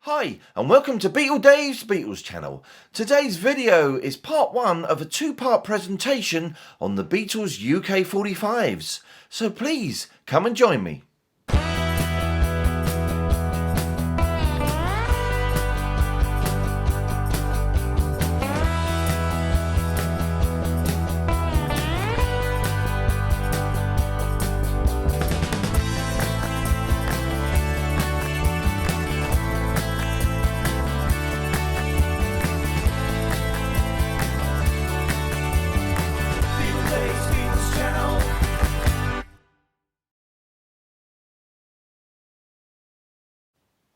Hi and welcome to Dave's Beatles channel. Today's video is part one of a two-part presentation on the Beatles UK 45s. So please come and join me.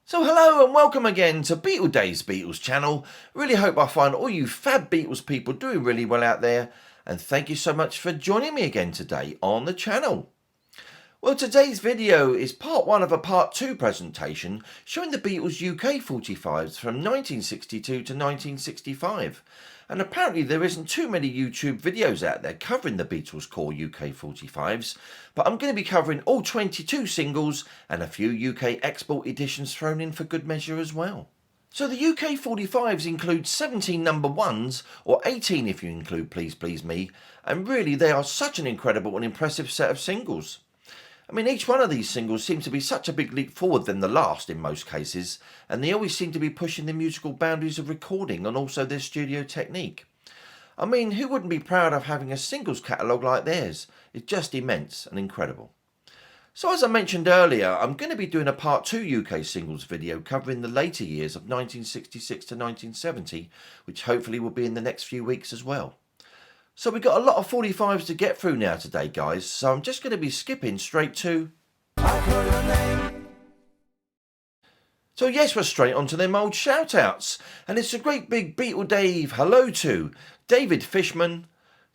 So hello and welcome again to Dave's Beatles channel. Really hope I find all you fab Beatles people doing really well out there, and thank you so much for joining me again today on the channel. Well, today's video is part one of a part two presentation showing the Beatles UK 45s from 1962 to 1965. And apparently there isn't too many YouTube videos out there covering the Beatles core UK 45s, but I'm going to be covering all 22 singles and a few UK export editions thrown in for good measure as well. So the UK 45s include 17 number ones, or 18 if you include Please Please Me, and really they are such an incredible and impressive set of singles. I mean, each one of these singles seems to be such a big leap forward than the last in most cases, and they always seem to be pushing the musical boundaries of recording and also their studio technique. I mean, who wouldn't be proud of having a singles catalogue like theirs? It's just immense and incredible. So as I mentioned earlier, I'm going to be doing a part 2 UK singles video covering the later years of 1966 to 1970, which hopefully will be in the next few weeks as well. So we've got a lot of 45s to get through now today, guys, so I'm just going to be skipping straight to... I Call Your Name. So yes, we're straight on to them old shout-outs, and it's a great big Beatle Dave hello to David Fishman,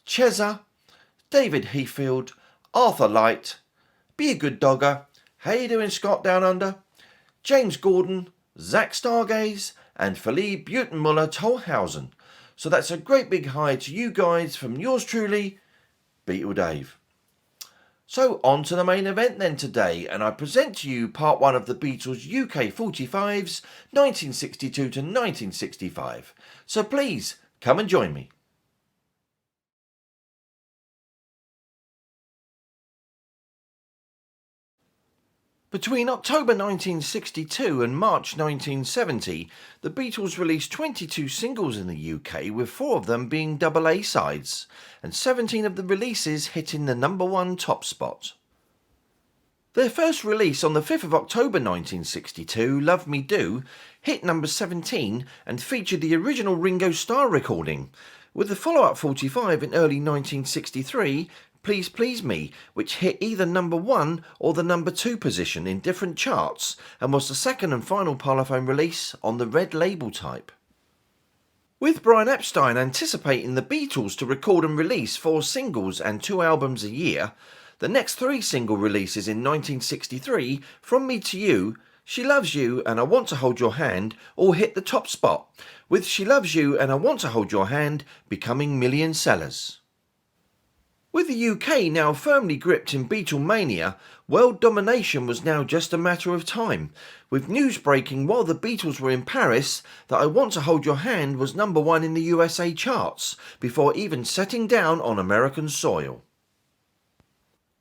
Cheza, David Heathfield, Arthur Light, Be a Good Dogger, How You Doing Scott Down Under, James Gordon, Zach Stargaze, and Philippe Butenmuller Tolhausen. So that's a great big hi to you guys from yours truly, Beatle Dave. So on to the main event then today, and I present to you part one of the Beatles UK 45s, 1962 to 1965. So please come and join me. Between October 1962 and March 1970, the Beatles released 22 singles in the UK, with 4 of them being double A-sides, and 17 of the releases hitting the number 1 top spot. Their first release on the 5th of October 1962, Love Me Do, hit number 17 and featured the original Ringo Starr recording, with the follow-up 45 in early 1963, Please Please Me, which hit either number 1 or the number 2 position in different charts and was the second and final Parlophone release on the red label type. With Brian Epstein anticipating the Beatles to record and release 4 singles and 2 albums a year, the next 3 single releases in 1963, From Me to You, She Loves You and I Want to Hold Your Hand, all hit the top spot, with She Loves You and I Want to Hold Your Hand becoming million sellers. With the UK now firmly gripped in Beatlemania, world domination was now just a matter of time, with news breaking while the Beatles were in Paris that I Want to Hold Your Hand was number 1 in the USA charts, before even setting down on American soil.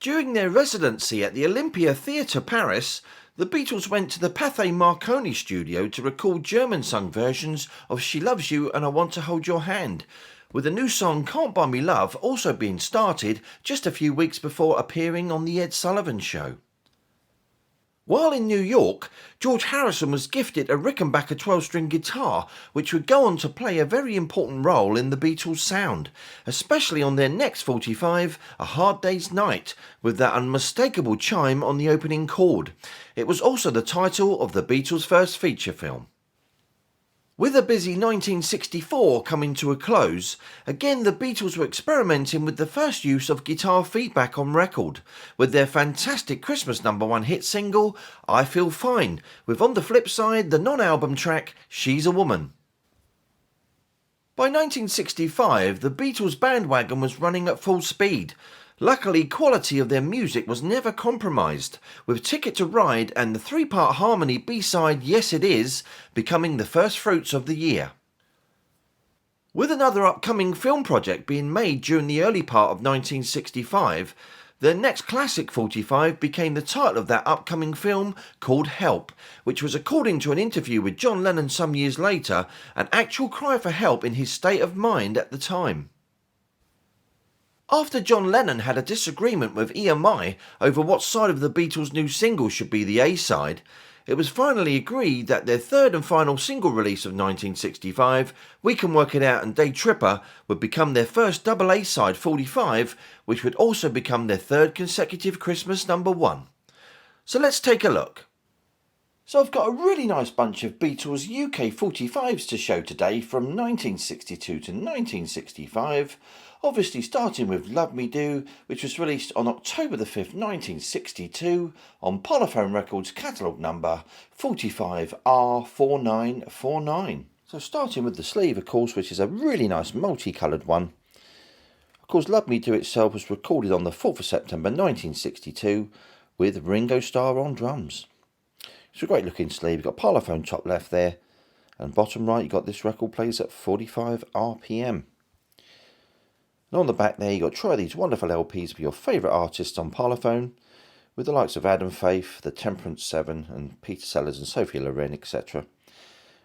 During their residency at the Olympia Theatre Paris, the Beatles went to the Pathé Marconi studio to record German-sung versions of She Loves You and I Want to Hold Your Hand, with the new song Can't Buy Me Love also being started just a few weeks before appearing on The Ed Sullivan Show. While in New York, George Harrison was gifted a Rickenbacker 12-string guitar, which would go on to play a very important role in the Beatles' sound, especially on their next 45, A Hard Day's Night, with that unmistakable chime on the opening chord. It was also the title of the Beatles' first feature film. With a busy 1964 coming to a close, again the Beatles were experimenting with the first use of guitar feedback on record, with their fantastic Christmas number 1 hit single, I Feel Fine, with on the flip side the non-album track, She's a Woman. By 1965, the Beatles bandwagon was running at full speed. Luckily, quality of their music was never compromised, with Ticket to Ride and the three-part harmony B-side Yes It Is becoming the first fruits of the year. With another upcoming film project being made during the early part of 1965, their next classic 45 became the title of that upcoming film, called Help, which was, according to an interview with John Lennon some years later, an actual cry for help in his state of mind at the time. After John Lennon had a disagreement with EMI over what side of the Beatles' new single should be the A-side, it was finally agreed that their third and final single release of 1965, We Can Work It Out and Day Tripper, would become their first double A-side 45, which would also become their third consecutive Christmas #1. So let's take a look. So I've got a really nice bunch of Beatles UK 45s to show today from 1962 to 1965, obviously starting with Love Me Do, which was released on October the 5th, 1962 on Parlophone Records catalogue number 45R4949. So starting with the sleeve, of course, which is a really nice multicoloured one. Of course, Love Me Do itself was recorded on the 4th of September 1962 with Ringo Starr on drums. It's a great looking sleeve. You've got Parlophone top left there, and bottom right you've got this record plays at 45 RPM. And on the back there you've got try these wonderful LPs for your favourite artists on Parlophone, with the likes of Adam Faith, the Temperance 7 and Peter Sellers and Sophie Loren, etc.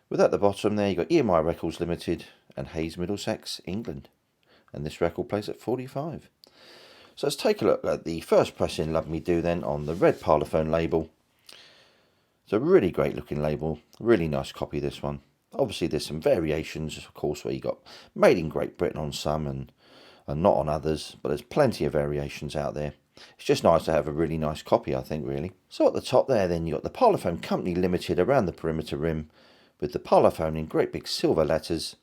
With at the bottom there you've got EMI Records Limited and Hayes Middlesex, England. And this record plays at 45. So let's take a look at the first pressing Love Me Do then on the red Parlophone label. It's a really great looking label, really nice copy this one. Obviously there's some variations, of course, where you got made in Great Britain on some and not on others, but there's plenty of variations out there. It's just nice to have a really nice copy, I think, really. So at the top there then you got the Parlophone Company Limited around the perimeter rim, with the Parlophone in great big silver letters.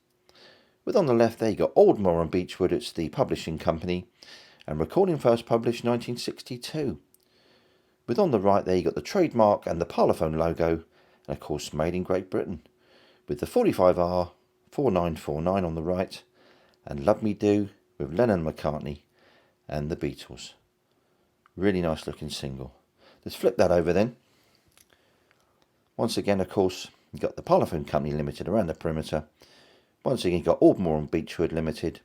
With on the left there you got Aldmore and Beechwood, it's the publishing company, and recording first published 1962. With on the right there you got the trademark and the Parlophone logo, and of course made in Great Britain, with the 45R4949 on the right, and Love Me Do with Lennon and McCartney and the Beatles. Really nice looking single. Let's flip that over then. Once again, of course, you've got the Parlophone Company Limited around the perimeter. Once again you've got Aldmore and Beechwood Limited,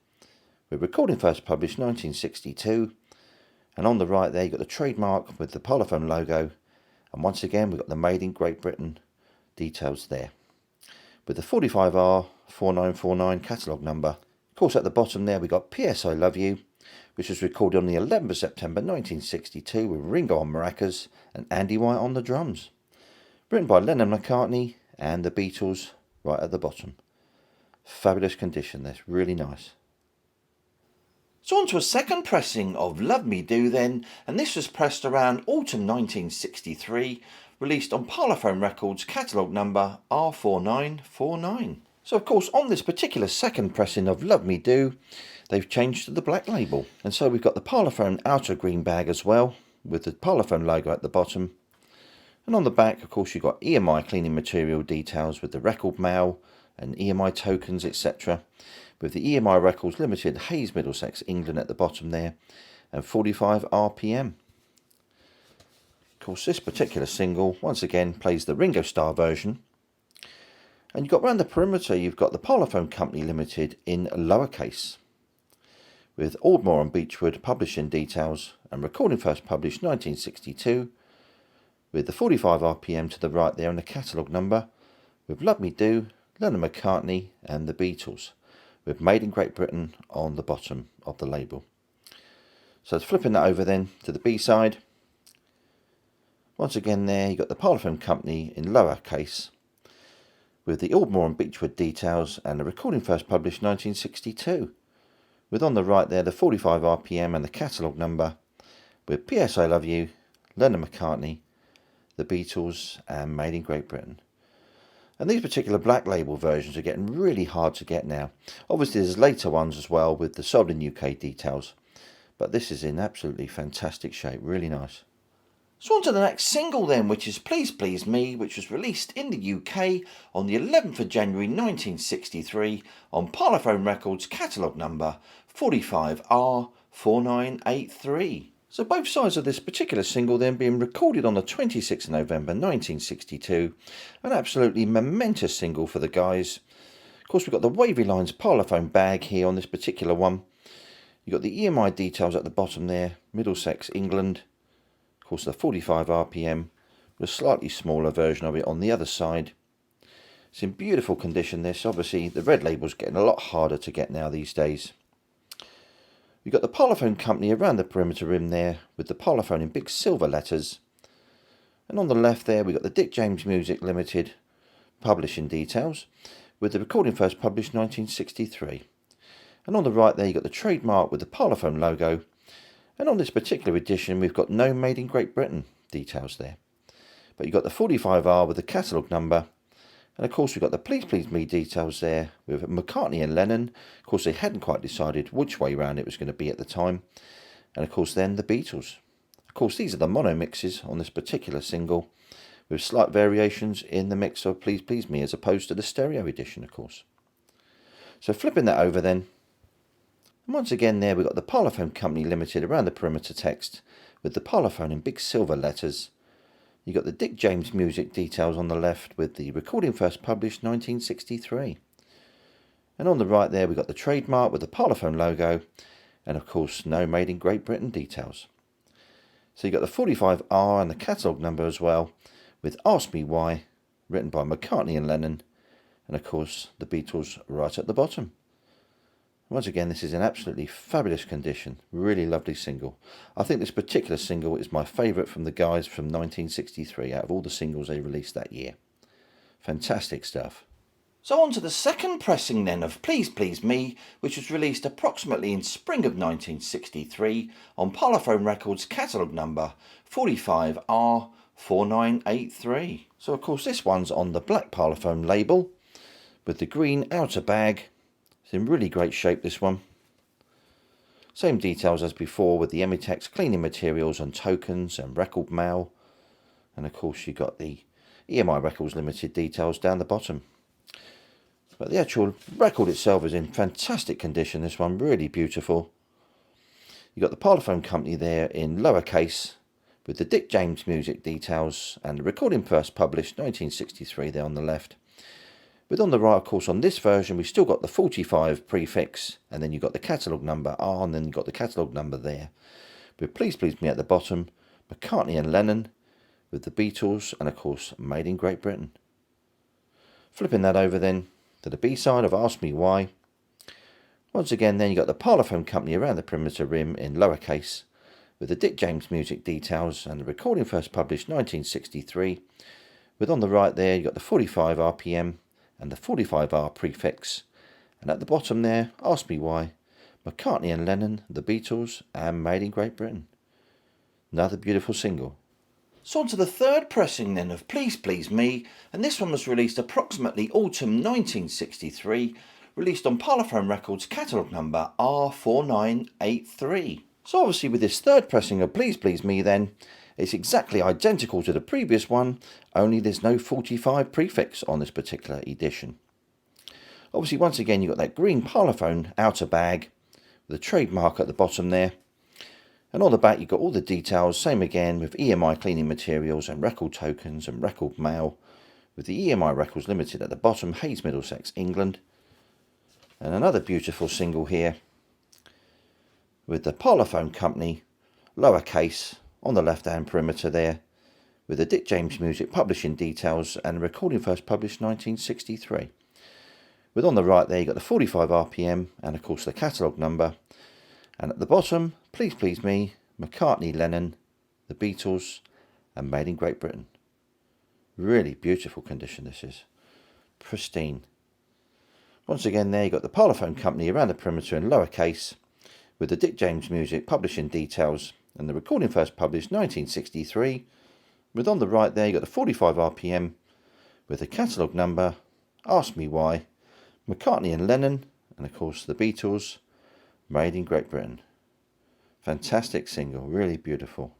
with recording first published 1962. And on the right there you've got the trademark with the Parlophone logo, and once again we've got the Made in Great Britain details there, with the 45R4949 catalogue number. Of course at the bottom there we've got P.S. I Love You, which was recorded on the 11th of September 1962 with Ringo on maracas and Andy White on the drums. Written by Lennon McCartney and the Beatles right at the bottom. Fabulous condition, that's really nice. So on to a second pressing of Love Me Do then, and this was pressed around autumn 1963, released on Parlophone Records catalogue number R4949. So of course on this particular second pressing of Love Me Do, they've changed to the black label. And so we've got the Parlophone outer green bag as well, with the Parlophone logo at the bottom. And on the back, of course, you've got EMI cleaning material details with the record mail and EMI tokens, etc. With the EMI Records Limited, Hayes Middlesex, England at the bottom there, and 45 RPM. Of course, this particular single, once again, plays the Ringo Starr version. And you've got around the perimeter, you've got the Parlophone Company Limited in lowercase, with Aldmore and Beechwood publishing details, and recording first published 1962, with the 45 RPM to the right there and the catalogue number, with Love Me Do, Lennon McCartney and the Beatles, with Made in Great Britain on the bottom of the label. So it's flipping that over then to the B-side. Once again there, you've got the Parlophone Company in lowercase, with the Aldmore and Beechwood details and the recording first published 1962. With on the right there the 45 RPM and the catalogue number, with P.S. I Love You, Lennon McCartney, the Beatles and Made in Great Britain. And these particular black label versions are getting really hard to get now. Obviously there's later ones as well with the sold in UK details, but this is in absolutely fantastic shape, really nice. So on to the next single then, which is Please Please Me, which was released in the UK on the 11th of January 1963 on Parlophone Records catalogue number 45R4949. 4983. So both sides of this particular single then being recorded on the 26th of November 1962. An absolutely momentous single for the guys. Of course, we've got the Wavy Lines Parlophone bag here on this particular one. You've got the EMI details at the bottom there, Middlesex, England. Of course, the 45 RPM, with a slightly smaller version of it on the other side. It's in beautiful condition, this. Obviously, the red label's getting a lot harder to get now these days. You've got the Parlophone company around the perimeter rim there, with the Parlophone in big silver letters. And on the left there, we've got the Dick James Music Limited publishing details, with the recording first published 1963. And on the right there, you've got the trademark with the Parlophone logo. And on this particular edition, we've got no Made in Great Britain details there. But you've got the 45R with the catalogue number. And of course, we've got the Please Please Me details there with McCartney and Lennon. Of course, they hadn't quite decided which way round it was going to be at the time. And of course, then the Beatles. Of course, these are the mono mixes on this particular single, with slight variations in the mix of Please Please Me as opposed to the stereo edition, of course. So flipping that over then. And once again there, we've got the Parlophone Company Limited around the perimeter text, with the Parlophone in big silver letters. You've got the Dick James Music details on the left, with the recording first published 1963. And on the right there, we've got the trademark with the Parlophone logo, and of course, no Made in Great Britain details. So you've got the 45R and the catalogue number as well, with Ask Me Why, written by McCartney and Lennon, and of course, the Beatles right at the bottom. Once again, this is in absolutely fabulous condition. Really lovely single. I think this particular single is my favourite from the guys from 1963 out of all the singles they released that year. Fantastic stuff. So on to the second pressing then of Please Please Me, which was released approximately in spring of 1963 on Parlophone Records catalogue number 45R4983. So of course this one's on the black Parlophone label with the green outer bag. It's in really great shape, this one. Same details as before with the Emitex cleaning materials and tokens and record mail. And of course you got the EMI Records Limited details down the bottom. But the actual record itself is in fantastic condition, this one, really beautiful. You got the Parlophone Company there in lowercase with the Dick James Music details and the recording first published 1963 there on the left. But on the right, of course, on this version, we've still got the 45 prefix, and then you've got the catalogue number R, and then you've got the catalogue number there. With Please Please Me at the bottom, McCartney and Lennon, with the Beatles, and of course, Made in Great Britain. Flipping that over then to the B-side of Ask Me Why. Once again, then you've got the Parlophone Company around the perimeter rim in lowercase, with the Dick James Music details, and the recording first published 1963. With on the right there, you've got the 45 RPM, and the 45R prefix, and at the bottom there, Ask Me Why, McCartney and Lennon, the Beatles, and Made in Great Britain. Another beautiful single. So on to the third pressing then of Please Please Me, and this one was released approximately autumn 1963, released on Parlophone Records catalogue number R4983. So obviously with this third pressing of Please Please Me then, it's exactly identical to the previous one, only there's no 45 prefix on this particular edition. Obviously, once again, you've got that green Parlophone outer bag with a trademark at the bottom there. And on the back, you've got all the details, same again with EMI cleaning materials and record tokens and record mail, with the EMI Records Limited at the bottom, Hayes, Middlesex, England. And another beautiful single here with the Parlophone Company, lowercase, on the left-hand perimeter there, with the Dick James Music publishing details and recording first published 1963. With on the right there, you've got the 45 RPM and of course the catalogue number. And at the bottom, Please Please Me, McCartney, Lennon, the Beatles, and Made in Great Britain. Really beautiful condition this is. Pristine. Once again there, you've got the Parlophone Company around the perimeter in lowercase, with the Dick James Music publishing details and the recording first published 1963. With on the right there, you've got the 45 RPM with the catalogue number, Ask Me Why, McCartney and Lennon, and of course the Beatles, Made in Great Britain. Fantastic single, really beautiful.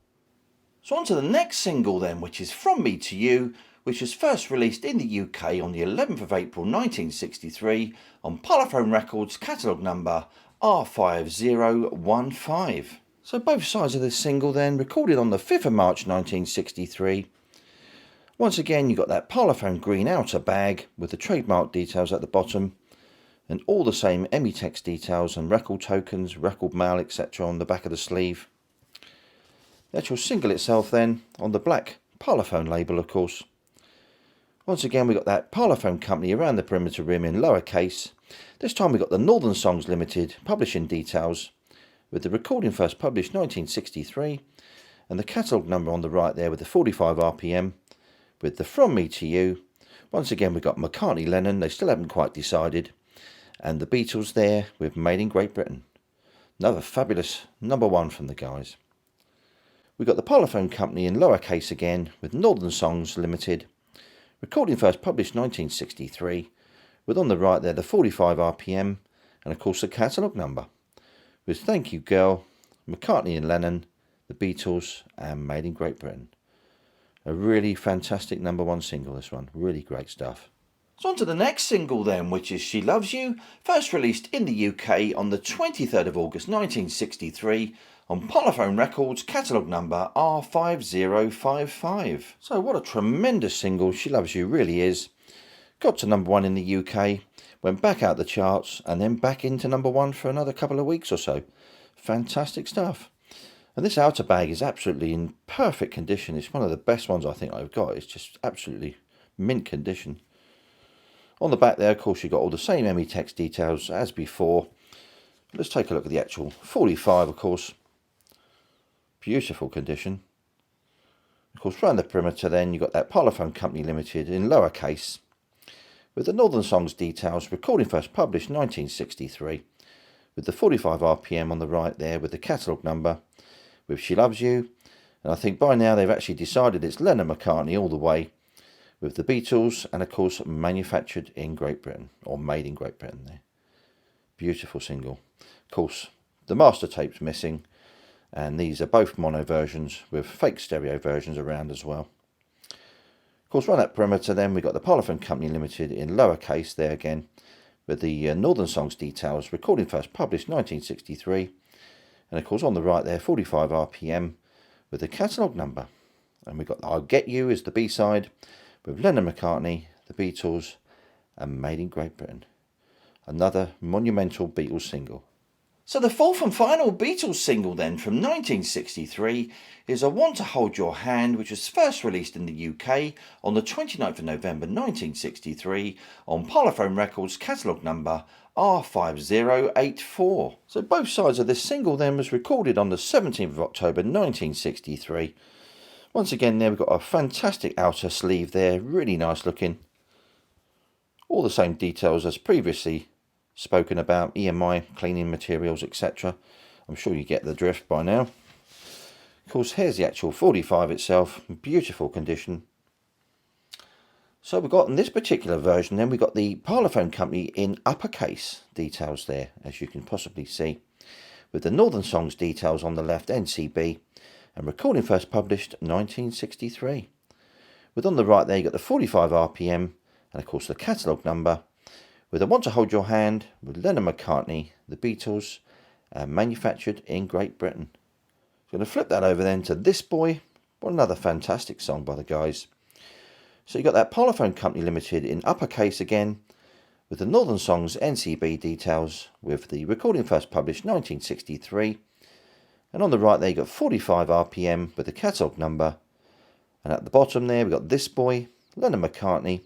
So on to the next single then, which is From Me to You, which was first released in the UK on the 11th of April 1963 on Parlophone Records catalogue number R5015. So both sides of this single then, recorded on the 5th of March 1963. Once again, you've got that Parlophone green outer bag with the trademark details at the bottom, and all the same Emitex details and record tokens, record mail, etc. on the back of the sleeve. The actual single itself then, on the black Parlophone label, of course. Once again, we've got that Parlophone company around the perimeter rim in lowercase. This time we've got the Northern Songs Limited publishing details, with the recording first published 1963, and the catalogue number on the right there with the 45 RPM, with the From Me to You. Once again, we've got McCartney, Lennon, they still haven't quite decided, and the Beatles there with Made in Great Britain. Another fabulous #1 from the guys. We've got the Parlophone company in lowercase again, with Northern Songs Limited, recording first published 1963, with on the right there the 45 RPM, and of course the catalogue number, with Thank You Girl, McCartney and Lennon, the Beatles, and Made in Great Britain. A really fantastic #1 single, this one. Really great stuff. So on to the next single then, which is She Loves You, first released in the UK on the 23rd of August 1963 on Parlophone Records, catalogue number R5055. So what a tremendous single She Loves You really is. Got to #1 in the UK, went back out the charts, and then back into #1 for another couple of weeks or so. Fantastic stuff. And this outer bag is absolutely in perfect condition. It's one of the best ones I think I've got. It's just absolutely mint condition. On the back there, of course, you've got all the same Emitex details as before. Let's take a look at the actual 45, of course. Beautiful condition. Of course, around the perimeter then, you've got that Parlophone Company Limited in lowercase, with the Northern Songs details, recording first published 1963, with the 45 RPM on the right there, with the catalogue number, with She Loves You. And I think by now they've actually decided it's Lennon McCartney all the way, with the Beatles, and of course manufactured in Great Britain, or made in Great Britain there. Beautiful single. Of course, the master tape's missing, and these are both mono versions with fake stereo versions around as well. Of course, around that perimeter then, we've got the Parlophone Company Limited in lowercase there again, with the Northern Songs details, recording first published 1963, and of course on the right there, 45 RPM, with the catalogue number. And we've got I'll Get You as the B-side, with Lennon McCartney, the Beatles, and Made in Great Britain. Another monumental Beatles single. So the fourth and final Beatles single then from 1963 is I Want to Hold Your Hand, which was first released in the UK on the 29th of November 1963 on Parlophone Records, catalogue number R5084. So both sides of this single then was recorded on the 17th of October 1963. Once again there we've got a fantastic outer sleeve there, really nice looking. All the same details as previously spoken about, EMI, cleaning materials, etc. I'm sure you get the drift by now. Of course, here's the actual 45 itself, beautiful condition. So we've got in this particular version then we've got the Parlophone Company in uppercase details there, as you can possibly see, with the Northern Songs details on the left, NCB, and recording first published 1963. With on the right there you got the 45 RPM, and of course the catalogue number, with I Want to Hold Your Hand, with Lennon McCartney, the Beatles, manufactured in Great Britain. So I'm going to flip that over then to This Boy. What another fantastic song by the guys. So you got that Parlophone Company Limited in uppercase again, with the Northern Songs NCB details, with the recording first published 1963. And on the right there you got 45 RPM with the catalogue number. And at the bottom there we got This Boy, Lennon McCartney,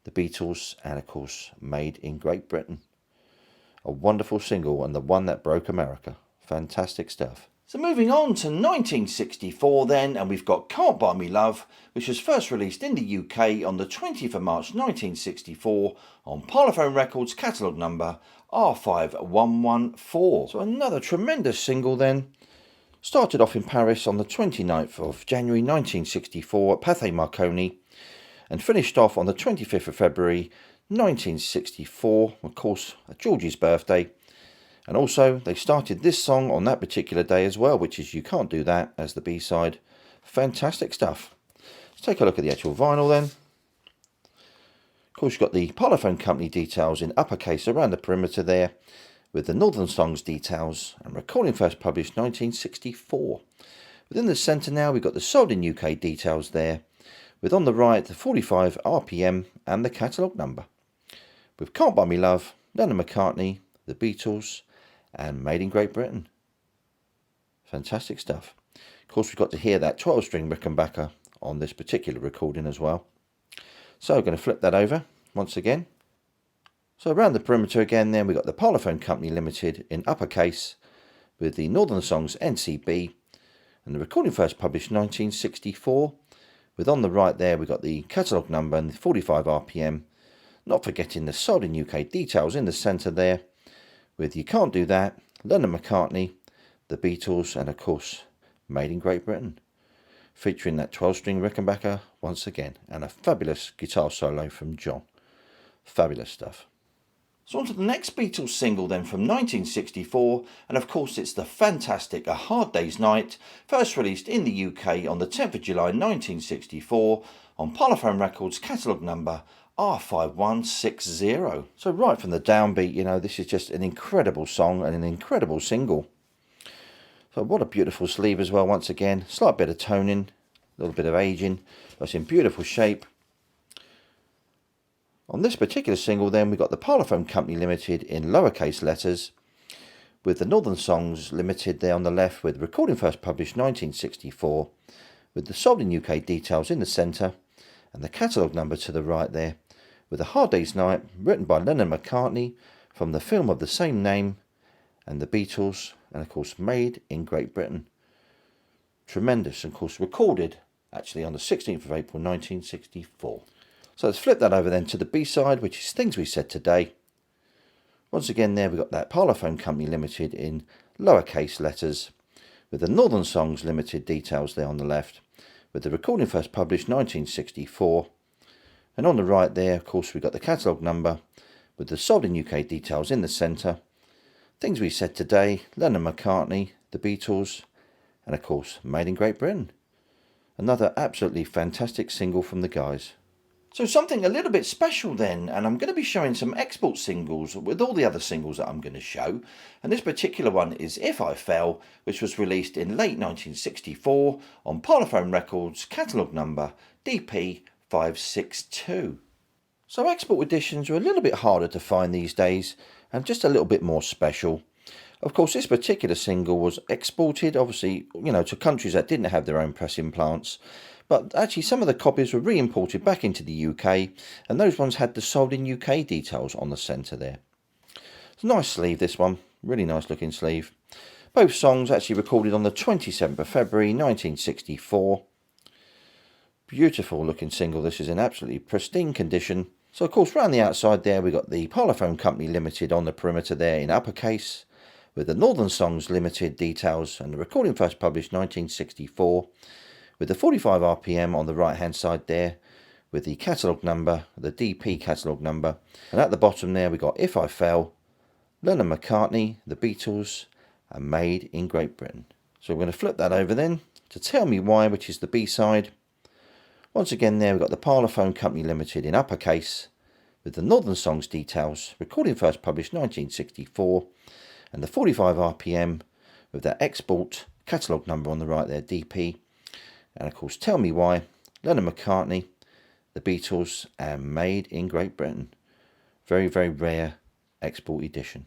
the Beatles, and of course Made in Great Britain. A wonderful single, and the one that broke America. Fantastic stuff. So moving on to 1964 then, and we've got Can't Buy Me Love, which was first released in the UK on the 20th of March 1964 on Parlophone Records, catalogue number R5114. So another tremendous single then. Started off in Paris on the 29th of January 1964 at Pathé Marconi, and finished off on the 25th of February 1964, of course, Georgie's birthday. And also, they started this song on that particular day as well, which is You Can't Do That as the B-side. Fantastic stuff. Let's take a look at the actual vinyl then. Of course, you've got the Parlophone Company details in uppercase around the perimeter there, with the Northern Songs details and recording first published 1964. Within the centre now we've got the sold in UK details there, with on the right the 45 RPM and the catalogue number. With Can't Buy Me Love, Lennon McCartney, the Beatles and Made in Great Britain. Fantastic stuff. Of course we've got to hear that 12-string Rickenbacker on this particular recording as well. So I'm going to flip that over once again. So around the perimeter again then we've got the Parlophone Company Limited in uppercase with the Northern Songs NCB and the recording first published 1964. With on the right there we've got the catalogue number and the 45 RPM. Not forgetting the sold in UK details in the centre there with You Can't Do That, Lennon McCartney, the Beatles and of course Made in Great Britain. Featuring that 12-string Rickenbacker once again and a fabulous guitar solo from John. Fabulous stuff. So on to the next Beatles single then from 1964, and of course it's the fantastic A Hard Day's Night, first released in the UK on the 10th of July 1964 on Parlophone Records catalogue number R5160. So right from the downbeat, you know, this is just an incredible song and an incredible single. So what a beautiful sleeve as well once again, slight bit of toning, a little bit of aging, but it's in beautiful shape. On this particular single then we've got the Parlophone Company Limited in lowercase letters with the Northern Songs Limited there on the left with recording first published 1964 with the sold in UK details in the centre and the catalogue number to the right there with A Hard Day's Night written by Lennon McCartney from the film of the same name and the Beatles and of course Made in Great Britain. Tremendous, and of course recorded actually on the 16th of April 1964. So let's flip that over then to the B-side, which is Things We Said Today. Once again there we've got that Parlophone Company Limited in lowercase letters with the Northern Songs Limited details there on the left with the recording first published 1964. And on the right there of course we've got the catalogue number with the sold in UK details in the centre. Things We Said Today, Lennon McCartney, the Beatles and of course Made in Great Britain. Another absolutely fantastic single from the guys. So something a little bit special then, and I'm going to be showing some export singles with all the other singles that I'm going to show. And this particular one is If I Fell, which was released in late 1964 on Parlophone Records catalogue number DP562. So export editions are a little bit harder to find these days and just a little bit more special. Of course this particular single was exported obviously, you know, to countries that didn't have their own pressing plants. But actually some of the copies were re-imported back into the UK and those ones had the sold in UK details on the centre there. It's a nice sleeve this one, really nice looking sleeve. Both songs actually recorded on the 27th of February 1964. Beautiful looking single, this is in absolutely pristine condition. So of course around the outside there we got the Parlophone Company Limited on the perimeter there in uppercase with the Northern Songs Limited details and the recording first published 1964. With the 45 RPM on the right hand side there with the catalogue number, the DP catalogue number. And at the bottom there we got If I Fell, Lennon McCartney, the Beatles and Made in Great Britain. So we're going to flip that over then to Tell Me Why, which is the B-side. Once again there we've got the Parlophone Company Limited in uppercase with the Northern Songs details, recording first published 1964 and the 45 RPM with that export catalogue number on the right there, DP. And of course Tell Me Why, Lennon McCartney, the Beatles and Made in Great Britain. Very, very rare export edition.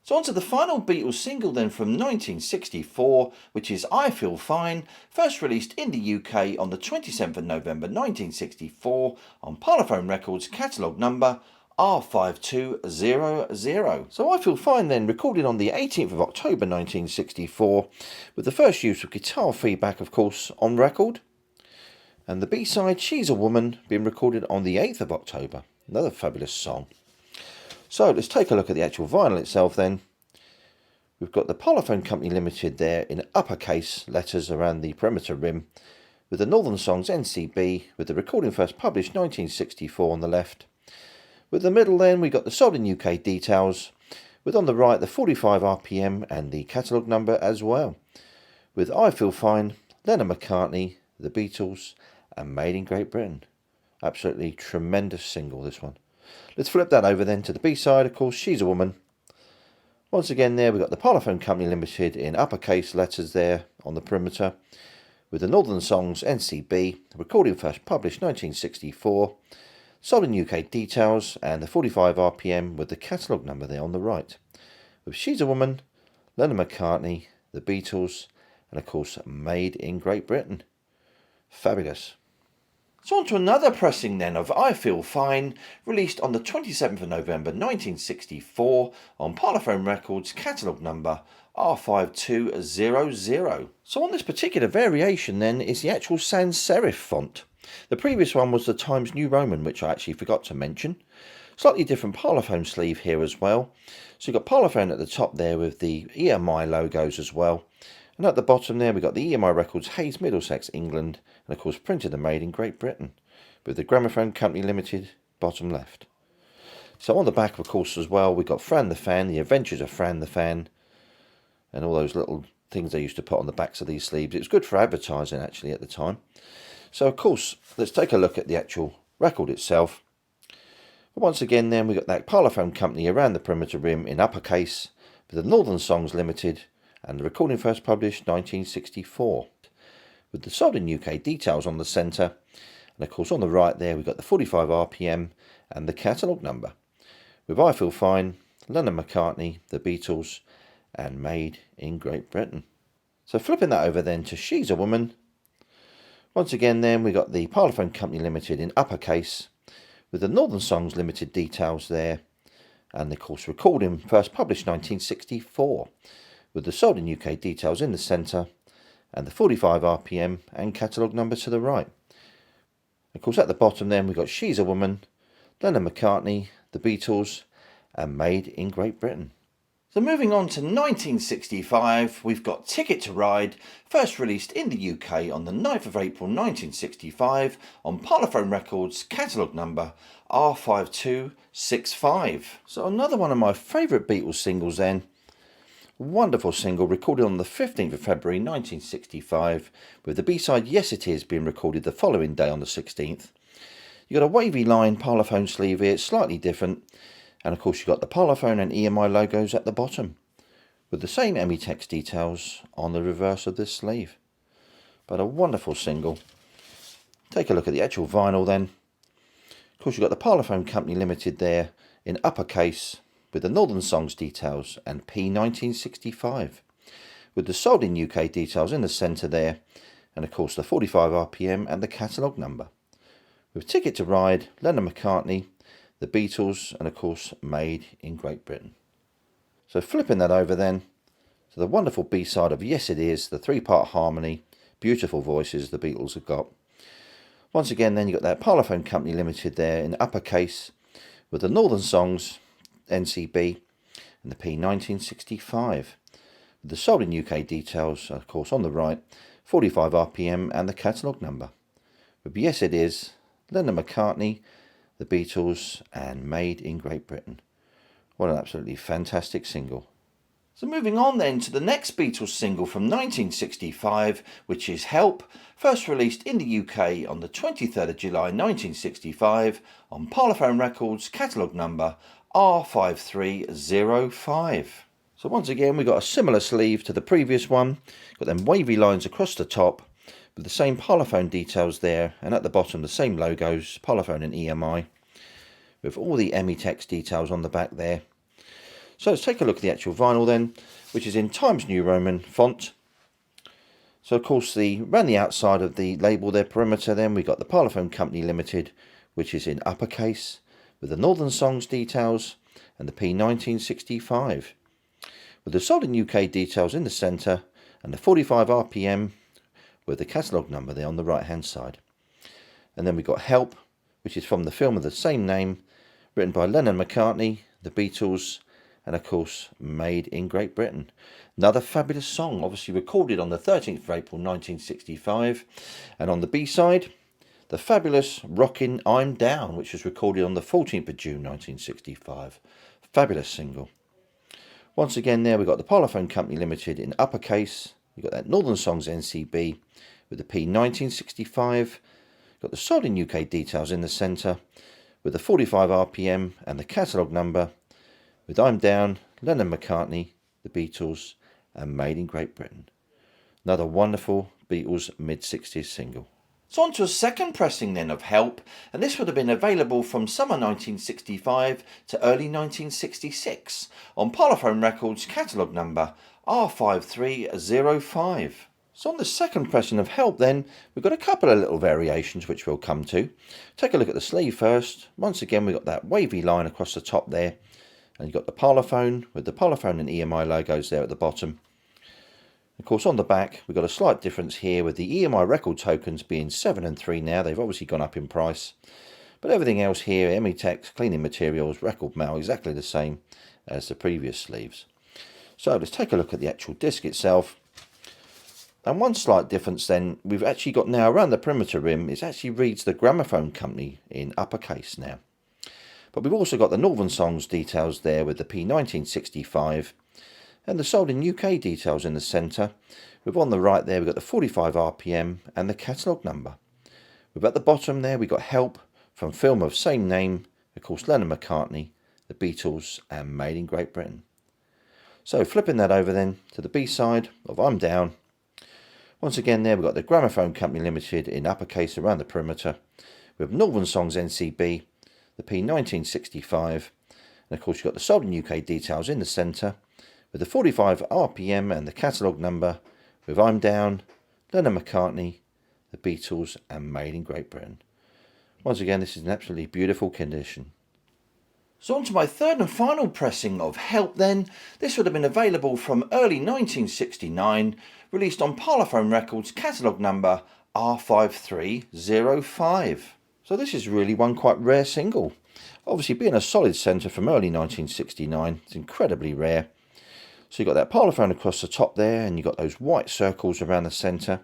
So on to the final Beatles single then from 1964, which is I Feel Fine, first released in the UK on the 27th of November 1964 on Parlophone Records catalogue number R5200. So I Feel Fine then recorded on the 18th of October 1964 with the first use of guitar feedback of course on record, and the B-side She's a Woman being recorded on the 8th of October. Another fabulous song. So let's take a look at the actual vinyl itself then. We've got the Parlophone Company Limited there in uppercase letters around the perimeter rim with the Northern Songs NCB with the recording first published 1964 on the left. With the middle then we got the sold in UK details with on the right the 45 RPM and the catalogue number as well. With I Feel Fine, Lennon McCartney, the Beatles and Made in Great Britain. Absolutely tremendous single this one. Let's flip that over then to the B-side, of course She's a Woman. Once again there we've got the Parlophone Company Limited in uppercase letters there on the perimeter, with the Northern Songs NCB, recording first published 1964, sold in UK details, and the 45 RPM with the catalogue number there on the right, with She's a Woman, Lennon McCartney, the Beatles, and of course made in Great Britain. Fabulous. So on to another pressing then of I Feel Fine, released on the 27th of November 1964 on Parlophone Records, catalogue number R5200. So on this particular variation then is the actual sans serif font. The previous one was the Times New Roman, which I actually forgot to mention. Slightly different Parlophone sleeve here as well. So you've got Parlophone at the top there with the EMI logos as well. And at the bottom there we've got the EMI Records, Hayes, Middlesex, England, and of course printed and made in Great Britain, with the Gramophone Company Limited bottom left. So on the back of course as well we've got Fran the Fan, the Adventures of Fran the Fan, and all those little things they used to put on the backs of these sleeves. It was good for advertising actually at the time. So of course let's take a look at the actual record itself. But once again then we've got that Parlophone Company around the perimeter rim in uppercase, with the Northern Songs Limited, and the recording first published 1964, with the sold in UK details on the centre, and of course on the right there we've got the 45 RPM and the catalogue number, with I Feel Fine, Lennon McCartney, the Beatles, and made in Great Britain. So flipping that over then to She's a Woman, once again then we got the Parlophone Company Limited in uppercase, with the Northern Songs Limited details there, and of course recording first published 1964, with the sold in UK details in the centre, and the 45 RPM and catalogue number to the right. Of course at the bottom then we've got She's a Woman, Lennon McCartney, the Beatles, and made in Great Britain. So moving on to 1965, we've got Ticket to Ride, first released in the UK on the 9th of April 1965 on Parlophone Records, catalogue number R5265. So another one of my favourite Beatles singles then. Wonderful single recorded on the 15th of February 1965, with the B-side Yes It Is being recorded the following day on the 16th. You've got a wavy line Parlophone sleeve here, it's slightly different, and of course you've got the Parlophone and EMI logos at the bottom, with the same Emitex details on the reverse of this sleeve. But a wonderful single. Take a look at the actual vinyl then. Of course you've got the Parlophone Company Limited there in uppercase, with the Northern Songs details and P1965, with the sold in UK details in the centre there, and of course the 45 RPM and the catalogue number, with Ticket to Ride, Lennon McCartney, the Beatles, and of course made in Great Britain. So flipping that over then to the wonderful B-side of Yes It Is, the three-part harmony, beautiful voices the Beatles have got. Once again then you've got that Parlophone Company Limited there in uppercase, with the Northern Songs NCB and the P1965, with the sold in UK details of course on the right, 45 RPM and the catalogue number, with Yes It Is, Lennon McCartney, the Beatles, and made in Great Britain. What an absolutely fantastic single. So moving on then to the next Beatles single from 1965, which is Help, first released in the UK on the 23rd of July 1965 on Parlophone Records, catalogue number R5305. So once again we've got a similar sleeve to the previous one, got them wavy lines across the top, with the same Parlophone details there, and at the bottom the same logos, Parlophone and EMI, with all the Emitex details on the back there. So let's take a look at the actual vinyl then, which is in Times New Roman font. So of course around the outside of the label there, perimeter, then we got the Parlophone Company Limited, which is in uppercase, with the Northern Songs details and the P1965, with the sold in UK details in the centre, and the 45 RPM with the catalogue number there on the right hand side. And then we got Help, which is from the film of the same name, written by Lennon McCartney, the Beatles, and of course made in Great Britain. Another fabulous song, obviously recorded on the 13th of April 1965, and on the B-side the fabulous rockin' I'm Down, which was recorded on the 14th of June 1965. Fabulous single. Once again there we've got the Parlophone Company Limited in uppercase, you've got that Northern Songs NCB with the P1965, got the sold in UK details in the centre, with the 45 RPM and the catalogue number, with I'm Down, Lennon-McCartney, the Beatles, and Made in Great Britain. Another wonderful Beatles mid-60s single. So on to a second pressing then of Help, and this would have been available from summer 1965 to early 1966 on Parlophone Records catalogue number R5305. So on the second pressing of Help then, we've got a couple of little variations which we'll come to. Take a look at the sleeve first. Once again we've got that wavy line across the top there, and you've got the Parlophone with the Parlophone and EMI logos there at the bottom. Of course, on the back, we've got a slight difference here with the EMI record tokens being 7 and 3 now. They've obviously gone up in price. But everything else here, ME-Tex, cleaning materials, record mail, exactly the same as the previous sleeves. So let's take a look at the actual disc itself. And one slight difference then, we've actually got now around the perimeter rim, it actually reads the Gramophone Company in uppercase now. But we've also got the Northern Songs details there with the P1965. And the sold in UK details in the centre. We've on the right there, we've got the 45 RPM and the catalogue number. We've at the bottom there, we've got Help from film of same name, of course Lennon-McCartney, the Beatles, and Made in Great Britain. So flipping that over then to the B-side of I'm Down. Once again there, we've got the Gramophone Company Limited in uppercase around the perimeter. We have Northern Songs NCB, the P1965, and of course you've got the sold in UK details in the centre, with the 45 RPM and the catalogue number, with I'm Down, Lennon-McCartney, the Beatles, and Made in Great Britain. Once again, this is an absolutely beautiful condition. So on to my third and final pressing of Help then. This would have been available from early 1969, released on Parlophone Records catalogue number R5305. So this is really one quite rare single. Obviously being a solid centre from early 1969, it's incredibly rare. So you've got that Parlophone across the top there, and you've got those white circles around the centre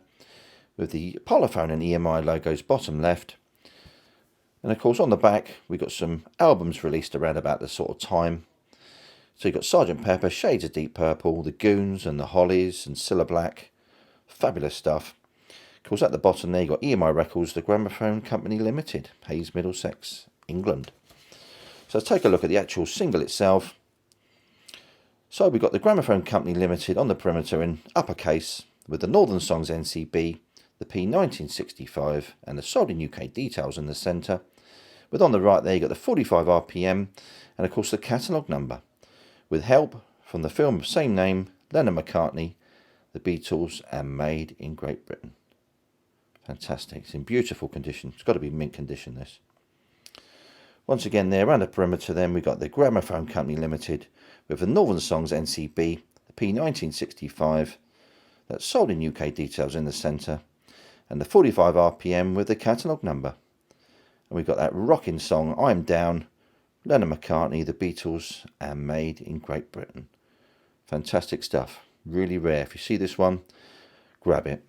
with the Parlophone and EMI logos bottom left. And of course on the back we've got some albums released around about the sort of time. So you've got Sgt. Pepper, Shades of Deep Purple, The Goons and The Hollies and Cilla Black. Fabulous stuff. Of course at the bottom there you've got EMI Records, the Gramophone Company Limited, Hayes, Middlesex, England. So let's take a look at the actual single itself. So we've got the Gramophone Company Limited on the perimeter in uppercase with the Northern Songs NCB, the P1965 and the sold in UK details in the centre. With on the right there you've got the 45 RPM and of course the catalogue number. With Help from the film of same name, Lennon-McCartney, the Beatles, and Made in Great Britain. Fantastic. It's in beautiful condition. It's got to be mint condition this. Once again there around the perimeter then we've got the Gramophone Company Limited with the Northern Songs NCB, the P1965, that's sold in UK details in the centre, and the 45 RPM with the catalogue number. And we've got that rocking song I'm Down, Lennon-McCartney, the Beatles, and Made in Great Britain. Fantastic stuff. Really rare. If you see this one, grab it.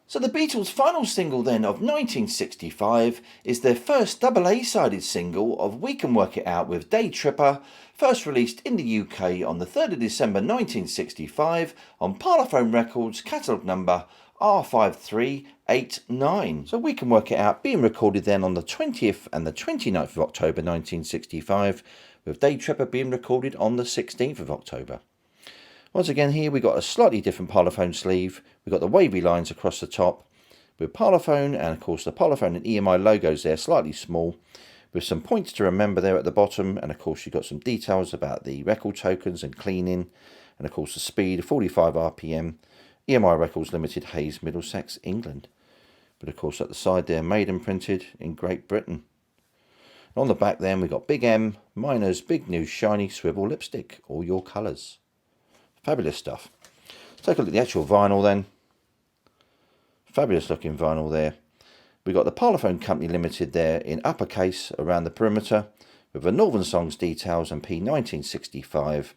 So the Beatles' final single then of 1965 is their first double A-sided single of We Can Work It Out with Day Tripper, first released in the UK on the 3rd of December 1965 on Parlophone Records catalogue number R5389. So We Can Work It Out being recorded then on the 20th and the 29th of October 1965, with Day Tripper being recorded on the 16th of October. Once again here we've got a slightly different Parlophone sleeve. We've got the wavy lines across the top with Parlophone, and of course the Parlophone and EMI logos there slightly small, with some points to remember there at the bottom, and of course you've got some details about the record tokens and cleaning, and of course the speed, 45 RPM, EMI Records Limited, Hayes, Middlesex, England. But of course at the side there, made and printed in Great Britain. And on the back then we've got Big M, Miners, Big New Shiny Swivel Lipstick, all your colours. Fabulous stuff. Let's take a look at the actual vinyl then. Fabulous looking vinyl there. We've got the Parlophone Company Limited there in uppercase around the perimeter, with the Northern Songs details and P1965,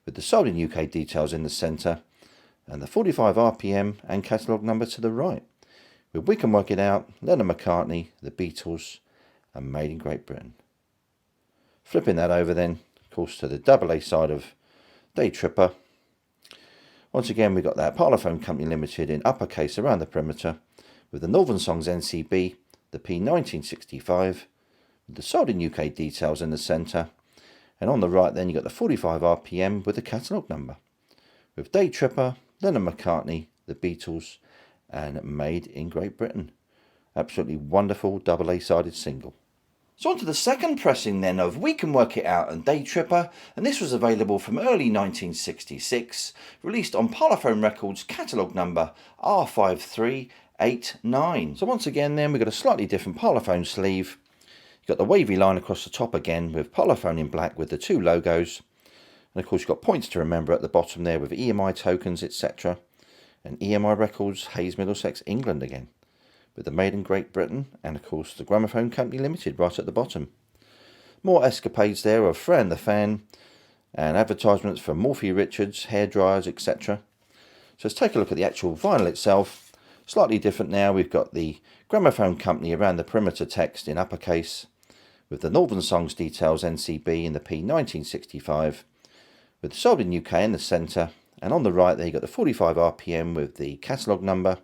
with the sold in UK details in the centre, and the 45 RPM and catalogue number to the right. With We Can Work It Out, Lennon-McCartney, the Beatles, and Made in Great Britain. Flipping that over then, of course, to the double A side of Day Tripper. Once again, we've got that Parlophone Company Limited in uppercase around the perimeter, with the Northern Songs NCB, the P1965, with the sold in UK details in the centre, And on the right then you got the 45 RPM with the catalogue number. With Day Tripper, Lennon McCartney, the Beatles, and Made in Great Britain. Absolutely wonderful double A-sided single. So on to the second pressing then of We Can Work It Out and Day Tripper, and this was available from early 1966, released on Parlophone Records catalogue number R5389. So once again then we've got a slightly different Parlophone sleeve. You've got the wavy line across the top again with Parlophone in black with the two logos. And of course you've got points to remember at the bottom there with EMI tokens, etc. And EMI Records, Hayes, Middlesex, England again, with the Made in Great Britain, and of course the Gramophone Company Limited right at the bottom. More escapades there of Fran the Fan, and advertisements for Morphy Richards, hair dryers, etc. So let's take a look at the actual vinyl itself. Slightly different now, we've got the Gramophone Company around the perimeter text in uppercase, with the Northern Songs Details NCB in the P1965, with Sold in UK in the centre, and on the right there you got the 45 RPM with the catalogue number.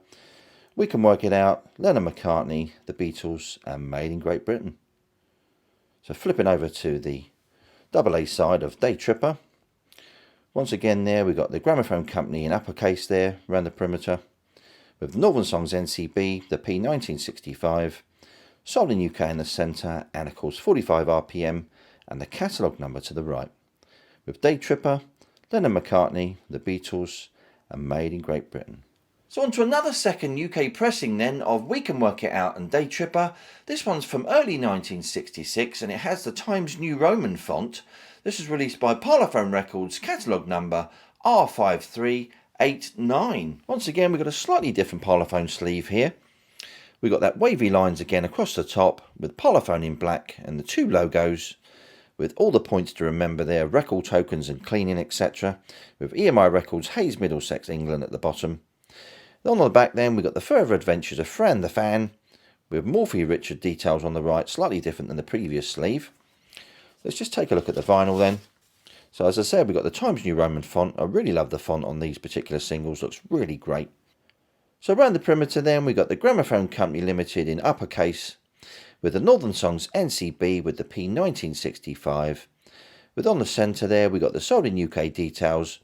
We Can Work It Out, Lennon McCartney, the Beatles, and Made in Great Britain. So flipping over to the double A side of Day Tripper. Once again there we've got the Gramophone Company in uppercase there around the perimeter, with the Northern Songs NCB, the P1965, Sold in UK in the centre, and of course 45 RPM and the catalogue number to the right. With Day Tripper, Lennon McCartney, the Beatles, and Made in Great Britain. So on to another second UK pressing then of We Can Work It Out and Day Tripper. This one's from early 1966 and it has the Times New Roman font. This was released by Parlophone Records, catalogue number R5389. Once again we've got a slightly different Parlophone sleeve here. We've got that wavy lines again across the top with Parlophone in black and the two logos, with all the points to remember there, record tokens and cleaning, etc. With EMI Records, Hayes, Middlesex, England at the bottom. On the back then we've got the Further Adventures of Fran the Fan, with Morphy Richard details on the right, slightly different than the previous sleeve. Let's just take a look at the vinyl then. So as I said, we've got the Times New Roman font. I really love the font on these particular singles, looks really great. So around the perimeter then we've got the Gramophone Company Limited in uppercase, with the Northern Songs NCB with the P1965. With on the centre there we've got the Sold in UK details.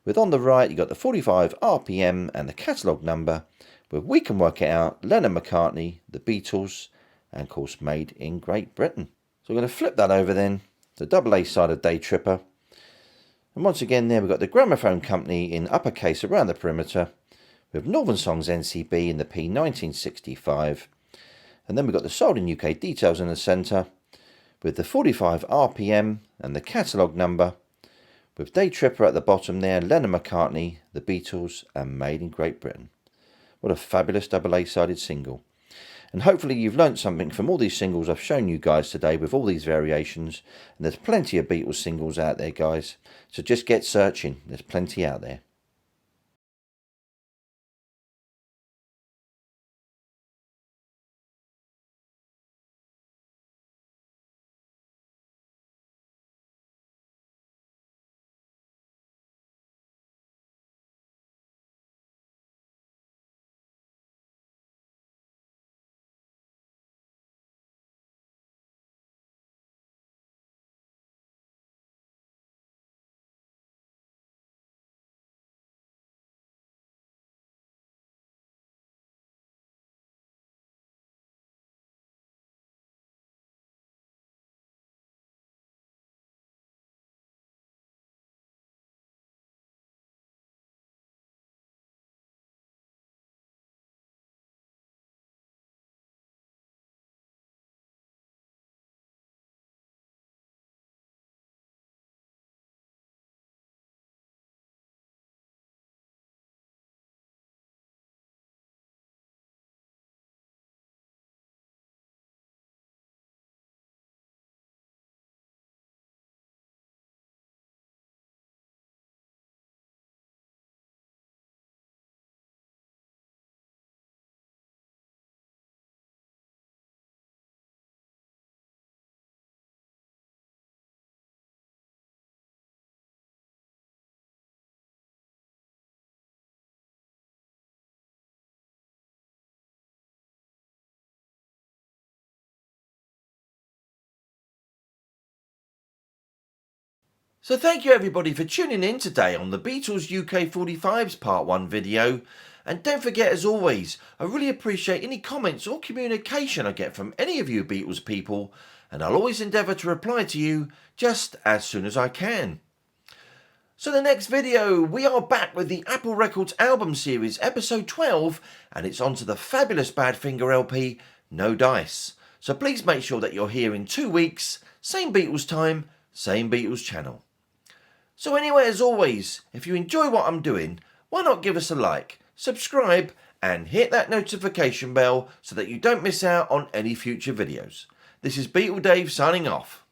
With on the right you've got the 45 RPM and the catalogue number. With We Can Work It Out, Lennon McCartney, the Beatles, and of course Made in Great Britain. So we're going to flip that over then, the double A side of Day Tripper. And once again there we've got the Gramophone Company in uppercase around the perimeter, with Northern Songs NCB in the P1965. And then we've got the Sold in UK details in the centre, with the 45 RPM and the catalogue number, with Day Tripper at the bottom there, Lennon McCartney, the Beatles, and Made in Great Britain. What a fabulous double A-sided single. And hopefully you've learnt something from all these singles I've shown you guys today with all these variations. And there's plenty of Beatles singles out there, guys. So just get searching. There's plenty out there. So thank you everybody for tuning in today on the Beatles UK 45's Part 1 video. And don't forget, as always, I really appreciate any comments or communication I get from any of you Beatles people, and I'll always endeavour to reply to you just as soon as I can. So the next video, we are back with the Apple Records album series, episode 12, and it's on to the fabulous Badfinger LP, No Dice. So please make sure that you're here in 2 weeks, same Beatles time, same Beatles channel. So anyway, as always, if you enjoy what I'm doing, why not give us a like, subscribe, and hit that notification bell so that you don't miss out on any future videos. This is Beatle Dave signing off.